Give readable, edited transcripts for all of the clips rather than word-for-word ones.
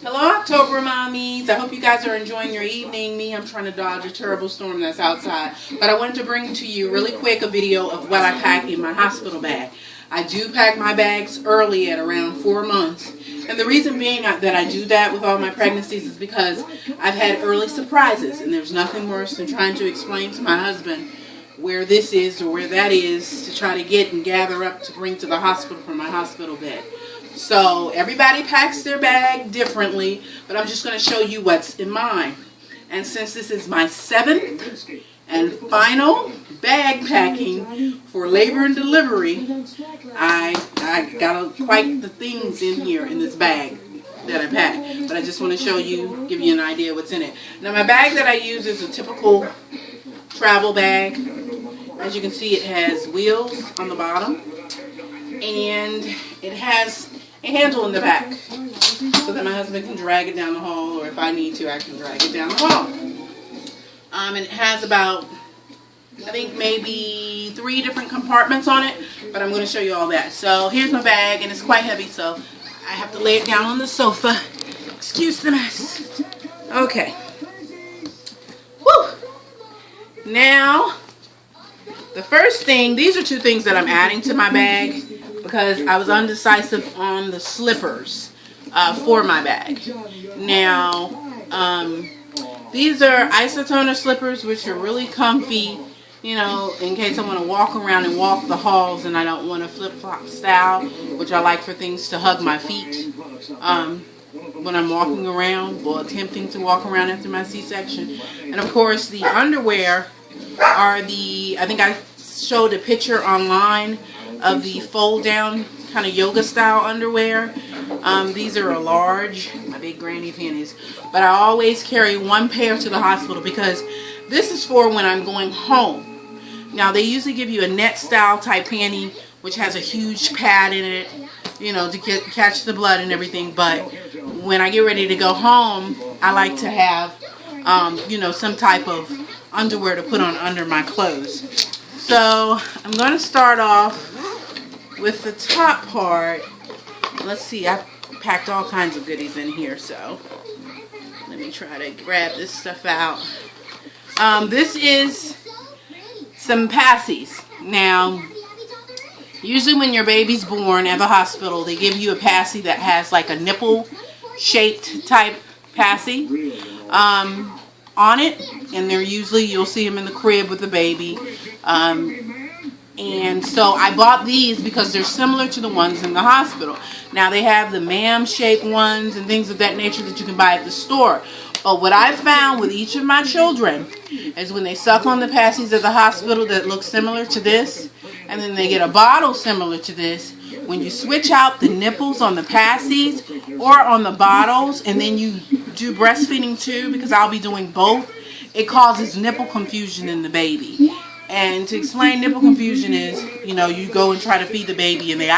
Hello, October mommies. I hope you guys are enjoying your evening. Me, I'm trying to dodge a terrible storm that's outside. But I wanted to bring to you really quick a video of what I pack in my hospital bag. I do pack my bags early at around 4 months. And the reason being that I do that with all my pregnancies is because I've had early surprises. And there's nothing worse than trying to explain to my husband where this is or where that is to try to get and gather up to bring to the hospital for my hospital bed. So everybody packs their bag differently, but I'm just going to show you what's in mine. And since this is my 7th and final bag packing for labor and delivery, I got quite the things in here in this bag that I pack. But I just want to show you, give you an idea what's in it. Now my bag that I use is a typical travel bag. As you can see, it has wheels on the bottom and it has a handle in the back so that my husband can drag it down the hall, or if I need to, I can drag it down the hall. And it has about, I think maybe 3 different compartments on it, but I'm going to show you all that. So here's my bag, and it's quite heavy, so I have to lay it down on the sofa. Excuse the mess. Okay. Woo! Now, the first thing, these are 2 things that I'm adding to my bag because I was undecisive on the slippers for my bag. Now, these are isotoner slippers, which are really comfy, you know, in case I want to walk around and walk the halls and I don't want a flip-flop style, which I like for things to hug my feet when I'm walking around or attempting to walk around after my C-section. And of course, the underwear are the, I think I showed a picture online of the fold-down kind of yoga style underwear. These are a large, my big granny panties, but I always carry 1 pair to the hospital because this is for when I'm going home. Now they usually give you a net style type panty which has a huge pad in it, you know, to catch the blood and everything, but when I get ready to go home, I like to have you know, some type of underwear to put on under my clothes. So I'm going to start off with the top part. Let's see, I've packed all kinds of goodies in here, so let me try to grab this stuff out. This is some passies. Now, usually when your baby's born at the hospital, they give you a passy that has like a nipple shaped type passy on it, and they're usually, you'll see them in the crib with the baby. And so I bought these because they're similar to the ones in the hospital. Now they have the ma'am shaped ones and things of that nature that you can buy at the store. But what I found with each of my children is when they suck on the passies at the hospital that look similar to this, and then they get a bottle similar to this, when you switch out the nipples on the passies or on the bottles, and then you do breastfeeding too, because I'll be doing both, it causes nipple confusion in the baby. And to explain nipple confusion is, you know, you go and try to feed the baby and they,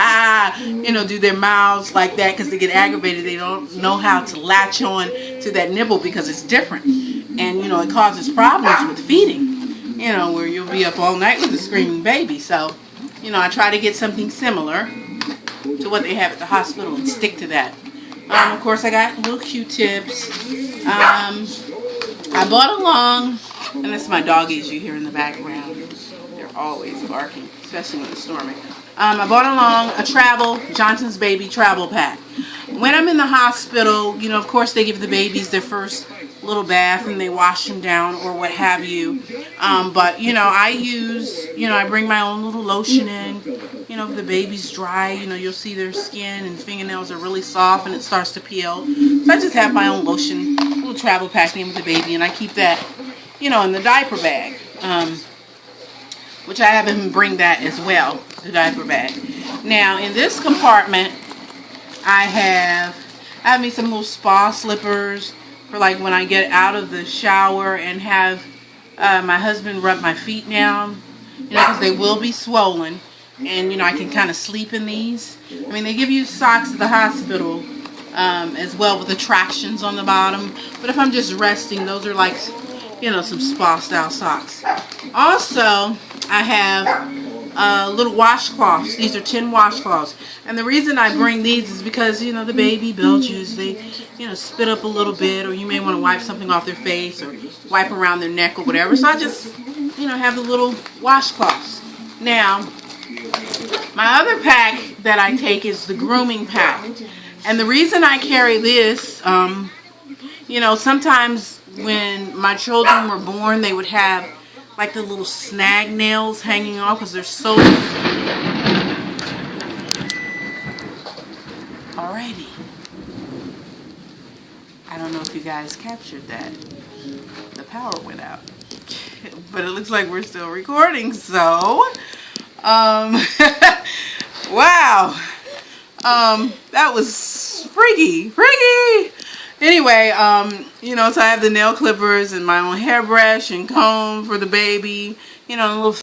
you know, do their mouths like that because they get aggravated. They don't know how to latch on to that nipple because it's different. And, you know, it causes problems with feeding, you know, where you'll be up all night with a screaming baby. So, you know, I try to get something similar to what they have at the hospital and stick to that. Of course, I got little Q-tips. I bought along, and that's my doggies you hear in the background. They're always barking, especially when it's storming. I bought along a Johnson's Baby travel pack. When I'm in the hospital, you know, of course they give the babies their first little bath and they wash them down or what have you. But, you know, I bring my own little lotion in. You know, if the baby's dry, you know, you'll see their skin and fingernails are really soft and it starts to peel. So I just have my own lotion, little travel pack in with the baby, and I keep that, you know, in the diaper bag. Which I have him bring that as well, the diaper bag. Now, in this compartment, I have me some little spa slippers for like when I get out of the shower and have my husband rub my feet down, you know, because they will be swollen. And, you know, I can kind of sleep in these. I mean, they give you socks at the hospital as well with attractions on the bottom. But if I'm just resting, those are like, you know, some spa style socks. Also, I have little washcloths. These are tin washcloths. And the reason I bring these is because, you know, the baby belches. They, you know, spit up a little bit, or you may want to wipe something off their face or wipe around their neck or whatever. So I just, you know, have the little washcloths. Now, my other pack that I take is the grooming pack. And the reason I carry this, you know, sometimes when my children were born, they would have like the little snag nails hanging off because they're so... Alrighty. I don't know if you guys captured that. The power went out. But it looks like we're still recording, so... wow. That was freaky. Anyway, you know, so I have the nail clippers and my own hairbrush and comb for the baby, you know, a little